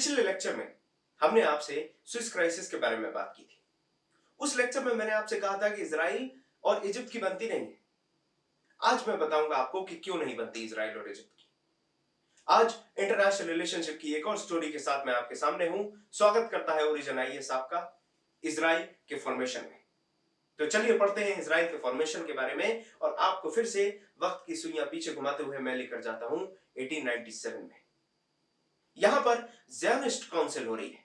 पिछले लेक्चर में हमने आपसे स्विस क्राइसिस के बारे में बात की थी। उस लेक्चर में मैंने आपसे कहा था कि इजराइल और इजिप्ट की बनती नहीं है। आज मैं बताऊंगा आपको कि क्यों नहीं बनती इजराइल और इजिप्ट की। आज इंटरनेशनल रिलेशनशिप की एक और स्टोरी के साथ मैं आपके सामने हूं। स्वागत करता है ओरिजिन आईएएस आपका इजराइल के फॉर्मेशन में। तो चलिए पढ़ते हैं इजराइल के फॉर्मेशन के बारे में और आपको फिर से वक्त की सुइयां पीछे घुमाते हुए मैं लेकर जाता हूं 1897 में। यहां पर ज़ियोनिस्ट काउंसिल हो रही है।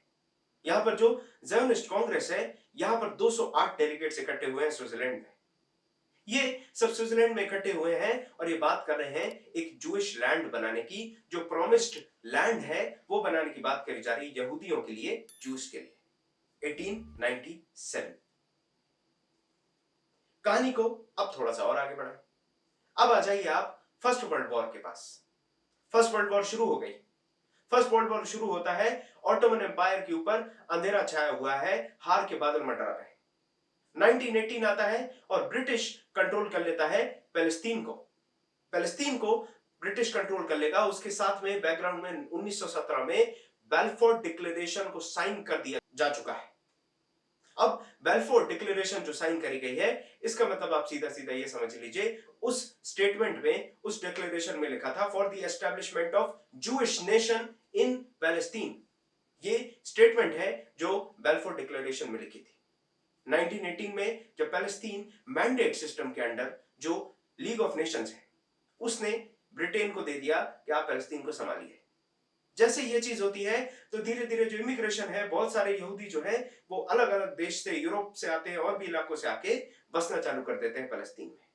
यहां पर जो ज़ियोनिस्ट कांग्रेस है, यहां पर 208 डेलीगेट्स इकट्ठे हुए हैं स्विट्जरलैंड में। ये सब स्विट्जरलैंड में इकट्ठे हुए हैं और ये बात कर रहे हैं एक जूइश लैंड बनाने की, जो प्रॉमिस्ड लैंड है वो बनाने की बात करी जा रही है यहूदियों के लिए, जूस के लिए। 1897 कहानी को अब थोड़ा सा और आगे बढ़ाएं। अब आ जाइए आप फर्स्ट वर्ल्ड वॉर के पास। फर्स्ट वर्ल्ड वॉर शुरू हो गई। फर्स्ट वर्ल्ड वॉर शुरू होता है, ऑटोमन एम्पायर के ऊपर अंधेरा छाया हुआ है, हार के बादल मंडरा रहे हैं। 1918 आता है और ब्रिटिश कंट्रोल कर लेता है पैलेस्तीन को। पैलेस्तीन को ब्रिटिश कंट्रोल कर लेगा। उसके साथ में बैकग्राउंड में 1917 में बेल्फोर्ड डिक्लेरेशन को साइन कर दिया जा चुका है। अब बेल्फोर्ड डिक्लेरेशन जो साइन करी गई है, इसका मतलब आप सीधा सीधा ये समझ लीजिए, उस स्टेटमेंट में, उस डिक्लेरेशन में लिखा था for the establishment of Jewish nation in Palestine. ये स्टेटमेंट है जो बेल्फोर्ड डिक्लेरेशन में लिखी थी 1918 में, जब पैलेस्तीन मैंडेट सिस्टम के अंडर जो लीग ऑफ नेशंस है उसने ब्रिटेन को दे दिया कि आप पैलेस्तीन को संभालिए। जैसे ये चीज होती है तो धीरे धीरे जो इमिग्रेशन है, बहुत सारे यहूदी जो है वो अलग अलग देश से, यूरोप से आते हैं और भी इलाकों से आके बसना चालू कर देते हैं पैलेस्तीन में।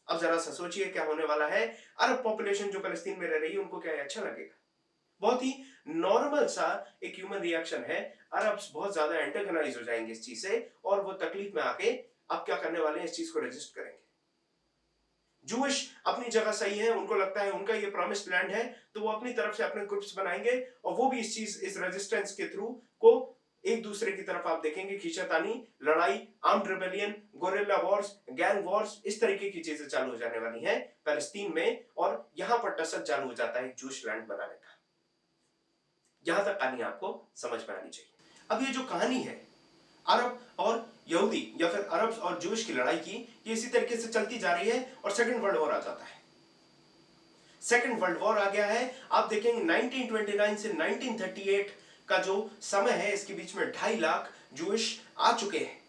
अब जरा सा सोचिए क्या होने वाला है। अरब पॉपुलेशन जो पैलेस्तीन में रह रही है उनको क्या अच्छा लगेगा? बहुत ही नॉर्मल सा एक ह्यूमन रिएक्शन है। अरब्स बहुत ज्यादा एंटेगनाइज हो जाएंगे इस चीज से और वो तकलीफ में आके अब क्या करने वाले हैं, इस चीज को रजिस्ट करेंगे। जूइश अपनी जगह सही है, उनको लगता है उनका ये प्रॉमिस्ड लैंड है, तो वो अपनी तरफ से अपने ग्रुप्स बनाएंगे और वो भी इस रेजिस्टेंस के थ्रू को एक दूसरे की तरफ आप देखेंगे खींचातानी, लड़ाई, armed rebellion, gorilla Wars, gang Wars, इस तरीके की चीजें चालू हो जाने वाली हैं पैलेस्तीन में और यहां पर टसल चालू हो जाता है जूइश लैंड बनाने का। यहां तक कहानी आपको समझ में आनी चाहिए। अब ये जो कहानी है अरब और यहूदी या फिर अरब और जूश की लड़ाई की, ये इसी तरीके से चलती जा रही है और सेकंड वर्ल्ड वॉर आ जाता है। सेकंड वर्ल्ड वॉर आ गया है। आप देखेंगे 1929 से 1938 का जो समय है, इसके बीच में 2.5 लाख जूश आ चुके हैं।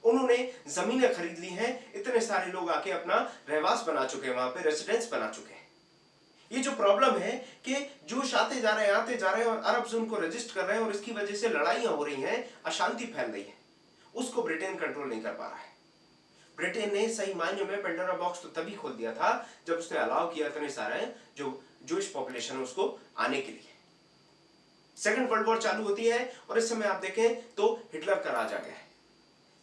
उन्होंने जमीनें खरीद ली हैं, इतने सारे लोग आके अपना रहवास बना चुके हैं, वहां पे रेसिडेंस बना चुके हैं। ये जो प्रॉब्लम है कि जूश आते जा रहे हैं और अरब्स उनको रजिस्ट कर रहे हैं और इसकी वजह से लड़ाइयां हो रही हैं, अशांति फैल रही है, उसको ब्रिटेन कंट्रोल नहीं कर पा रहा है। ब्रिटेन ने सही मायने में पेंडोरा बॉक्स तो तभी खोल दिया था जब उसने अलाउ किया इतने सारे जो जूश पॉपुलेशन उसको आने के लिए। सेकंड वर्ल्ड वॉर चालू होती है और इस समय आप देखें तो हिटलर का राज आ गया है।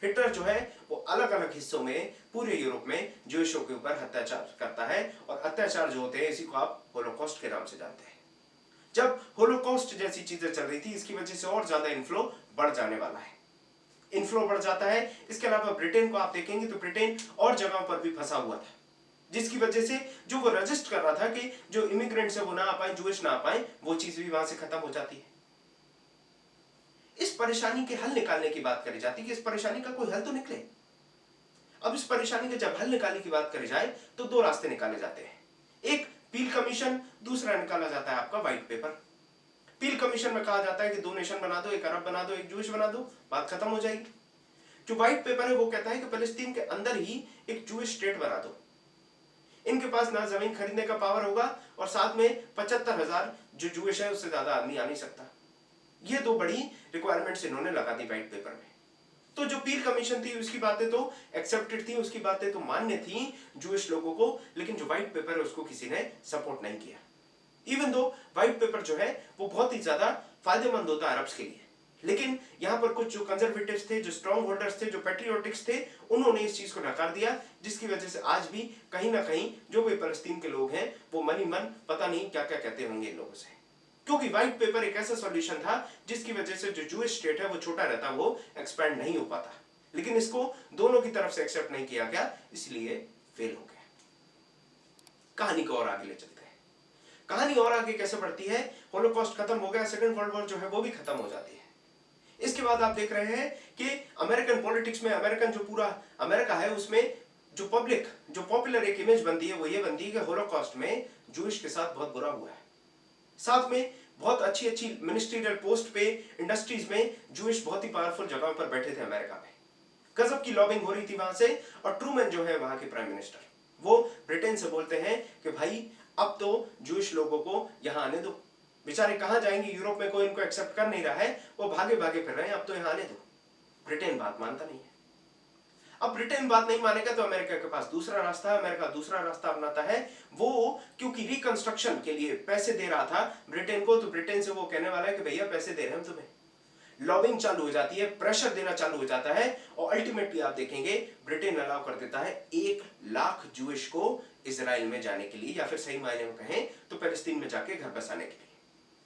हिटलर जो है वो अलग अलग हिस्सों में पूरे यूरोप में ज्यूशों के ऊपर अत्याचार करता है और अत्याचार जो होते हैं इसी को आप होलोकॉस्ट के नाम से जानते हैं। जब होलोकॉस्ट जैसी चीजें चल रही थी, इसकी वजह से और ज्यादा इन्फ्लो बढ़ जाने वाला है। इन्फ्लो बढ़ जाता है। इसके अलावा ब्रिटेन को आप देखेंगे तो ब्रिटेन और जगहों पर भी फंसा हुआ था, जिसकी वजह से जो वो रजिस्ट कर रहा था कि जो इमिग्रेंट्स है वो ना आ पाए, जूश ना आ पाए, वो चीज भी वहां से खत्म हो जाती है। इस परेशानी के हल निकालने की बात करी जाती है कि इस परेशानी का कोई हल तो निकले। अब इस परेशानी के जब हल निकालने की बात करी जाए तो 2 रास्ते निकाले जाते हैं। एक पील कमीशन, दूसरा निकाला जाता है आपका व्हाइट पेपर। पील कमीशन में कहा जाता है कि 2 नेशन बना दो, एक अरब बना दो, एक जूश बना दो, बात खत्म हो जाएगी। जो व्हाइट पेपर है वो कहता है कि फलस्तीन के अंदर ही एक जूश स्टेट बना दो। इनके पास ना जमीन खरीदने का पावर होगा और साथ में 75,000 जो जूश है उससे ज्यादा आदमी आ नहीं सकता। ये 2 बड़ी रिक्वायरमेंट्स इन्होंने लगा दी व्हाइट पेपर में। तो जो पील कमीशन थी उसकी बातें तो एक्सेप्टेड थी, उसकी बातें तो मान्य थी जूश लोगों को, लेकिन जो व्हाइट पेपर है उसको किसी ने सपोर्ट नहीं किया। इवन दो व्हाइट पेपर जो है वो बहुत ही ज्यादा फायदेमंद होता है अरब्स के लिए, लेकिन यहां पर कुछ जो कंजर्वेटिव्स थे, जो स्ट्रॉन्ग होल्डर्स थे, जो पेट्रियोटिक्स थे, उन्होंने इस चीज को नकार दिया, जिसकी वजह से आज भी कहीं ना कहीं जो भी फलस्तीन के लोग हैं वो मनी मन पता नहीं क्या क्या कहते होंगे इन लोगों से। क्योंकि व्हाइट पेपर एक ऐसा सॉल्यूशन था जिसकी वजह से जो जूश स्टेट है वो छोटा रहता, वो एक्सपैंड नहीं हो पाता, लेकिन इसको दोनों की तरफ से एक्सेप्ट नहीं किया गया, इसलिए फेल हो गया। कहानी को और आगे ले चलते हैं। कहानी और आगे कैसे बढ़ती है, होलोकॉस्ट खत्म हो गया, सेकंड वर्ल्ड वॉर जो है वो भी खत्म हो जाती है। इसके बाद आप देख रहे हैं कि अमेरिकन पॉलिटिक्स में, अमेरिकन जो पूरा अमेरिका है उसमें जो पब्लिक, जो पॉपुलर एक इमेज बनती है वो ये बनती है कि होलोकॉस्ट में जूइश के साथ बहुत बुरा हुआ है। साथ में बहुत अच्छी अच्छी मिनिस्ट्रियल पोस्ट पे, इंडस्ट्रीज में जूइश बहुत ही पावरफुल जगहों पर बैठे थे अमेरिका में। गजब की लॉबिंग हो रही थी वहां से, और ट्रूमैन जो है वहां के प्राइम मिनिस्टर, वो ब्रिटेन से बोलते हैं कि भाई अब तो जूइश लोगों को यहां आने दो, बेचारे कहां जाएंगे, यूरोप में कोई इनको एक्सेप्ट कर नहीं रहा है, वो भागे भागे फिर रहे हैं, अब तो यहां आने दो। ब्रिटेन बात मानता नहीं है। अब ब्रिटेन बात नहीं मानेगा तो अमेरिका के पास दूसरा रास्ता है, अमेरिका दूसरा रास्ता अपनाता है। वो क्योंकि रिकंस्ट्रक्शन के लिए पैसे दे रहा था ब्रिटेन को, तो ब्रिटेन से वो कहने वाला है कि भैया पैसे दे रहे हैं हम तुम्हें। लॉबिंग चालू हो जाती है, प्रेशर देना चालू हो जाता है, और अल्टीमेटली आप देखेंगे ब्रिटेन अलाउ कर देता है 1 लाख जूइश को इजराइल में जाने के लिए, या फिर सही मायने में कहें तो पैलेस्टीन में जाके घर बसाने के लिए।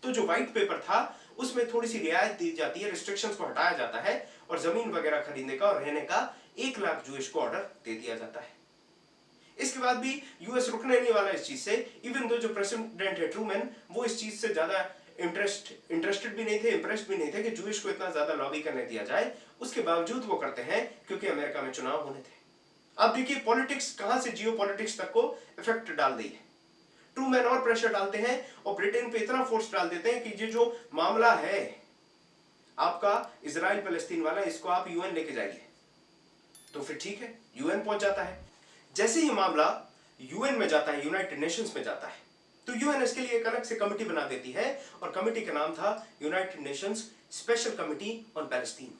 तो जो व्हाइट पेपर था उसमें थोड़ी सी रियायत दी जाती है, रिस्ट्रिक्शंस को हटाया जाता है, और जमीन वगैरह खरीदने का और रहने का 1 लाख जूइश को ऑर्डर दे दिया जाता है। इसके बाद भी यूएस रुकने नहीं वाला इस चीज से, इवन दो जो प्रेसिडेंट है ट्रूमैन, वो इस चीज से ज्यादा इंटरेस्टेड भी नहीं थे, इंप्रेस्ड भी नहीं थे कि जूइश को इतना ज्यादा लॉबी करने दिया जाए। उसके बावजूद वो करते हैं क्योंकि अमेरिका में चुनाव होने थे। अब देखिए पॉलिटिक्स कहां से जियो पॉलिटिक्स तक को इफेक्ट डाल दी है। ट्रूमैन और प्रेशर डालते हैं और ब्रिटेन पे इतना फोर्स डाल देते हैं कि ये जो मामला है आपका इजराइल पैलेस्टीन वाला, इसको आप यूएन लेके जाइए। तो फिर ठीक है, यूएन पहुंच जाता है। जैसे ही मामला यूएन में जाता है, यूनाइटेड नेशंस में जाता है, तो यूएन इसके लिए एक अलग से कमिटी बना देती है, और कमिटी का नाम था United Nations Special Committee on Palestine,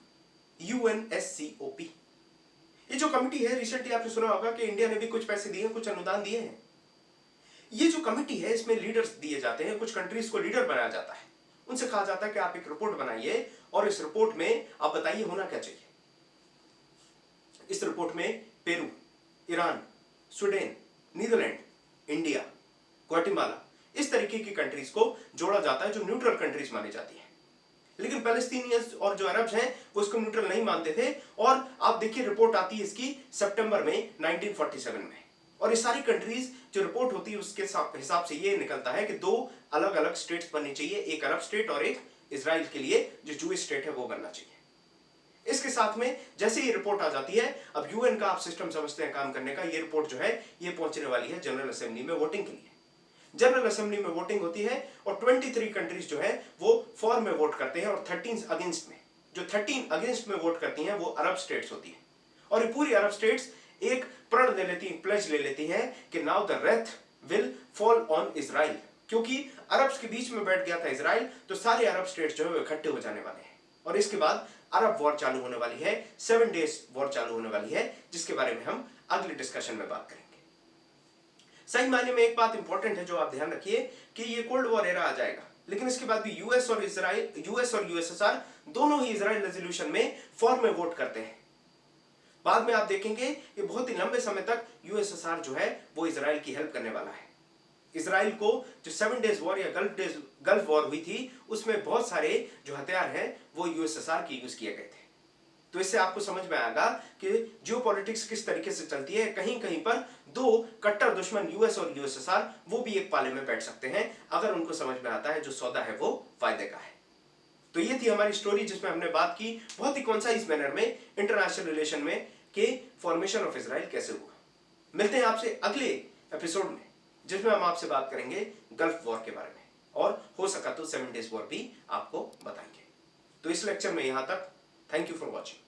UNSCOP. ये जो कमिटी है, रिसेंटली आपने सुना होगा कि इंडिया ने भी कुछ पैसे दिए, कुछ अनुदान दिए हैं। ये जो कमिटी है इसमें लीडर्स दिए जाते हैं, कुछ कंट्रीज को लीडर बनाया जाता है, उनसे कहा जाता है कि आप एक रिपोर्ट बनाइए और इस रिपोर्ट में आप बताइए होना क्या चाहिए। इस रिपोर्ट में Peru, Iran, Sweden, Netherlands, India, Guatemala, इस तरीके की कंट्रीज को जोड़ा जाता है जो न्यूट्रल कंट्रीज मानी जाती है। लेकिन पैलेस्टीनियंस और जो अरब्स हैं वो इसको न्यूट्रल नहीं मानते थे, और आप देखिए रिपोर्ट आती है इसकी सितंबर में 1947 में, और ये सारी कंट्रीज जो रिपोर्ट होती है उसके हिसाब से ये निकलता है कि 2 अलग अलग स्टेट्स बननी चाहिए, एक अरब स्टेट और एक इजराइल के लिए जो जूइश स्टेट है वो बनना चाहिए। इसके साथ में जैसे ये रिपोर्ट आ जाती है, अब यूएन का आप सिस्टम समझते हैं काम करने का, ये रिपोर्ट जो है ये पहुंचने वाली है जनरल असेंबली में वोटिंग के लिए। जनरल असेंबली में वोटिंग होती है और 23 कंट्रीज जो है वो फॉर में वोट करते हैं, और 13 अगेंस्ट में, जो 13 अगेंस्ट में वोट करती हैं वो अरब स्टेट्स होती है। और ये पूरी अरब स्टेट्स एक प्रण ले लेती हैं, प्लेज ले लेती हैं कि now the Wraith will fall on Israel, क्योंकि अरब्स के बीच में बैठ गया था इजराइल, तो सारे अरब स्टेट्स जो है वो इकट्ठे हो जाने वाले हैं, और इसके बाद अरब वॉर चालू होने वाली है, 7 डेज वॉर चालू होने वाली है, जिसके बारे में हम अगले डिस्कशन में बात करेंगे। सही मायने में एक बात इंपॉर्टेंट है जो आप ध्यान रखिए कि ये कोल्ड वॉर एरा आ जाएगा, लेकिन इसके बाद भी यूएस और यूएसएसआर दोनों ही इजराइल रेजोल्यूशन में फॉर में वोट करते हैं। बाद में आप देखेंगे कि बहुत ही लंबे समय तक यूएसएसआर जो है वो इजराइल की हेल्प करने वाला है। इजराइल को जो 7 डेज वॉर या गल्फ वॉर हुई थी उसमें बहुत सारे जो हथियार हैं वो यूएसएसआर के यूज किए गए थे। तो इससे आपको समझ में आएगा कि जियोपॉलिटिक्स किस तरीके से चलती है। कहीं कहीं पर 2 कट्टर दुश्मन यूएस और यूएसएसआर वो भी एक पाले में बैठ सकते हैं अगर उनको समझ में आता है जो सौदा है वो फायदे का है। तो ये थी हमारी स्टोरी जिसमें हमने बात की बहुत ही कॉन्साइज मैनर में इंटरनेशनल रिलेशन में कि फॉर्मेशन ऑफ इजराइल कैसे हुआ। मिलते हैं आपसे अगले एपिसोड में जिसमें हम आपसे बात करेंगे गल्फ वॉर के बारे में, और हो सका तो 7 डेज वॉर भी आपको बताएंगे। तो इस लेक्चर में यहां तक। Thank you for watching.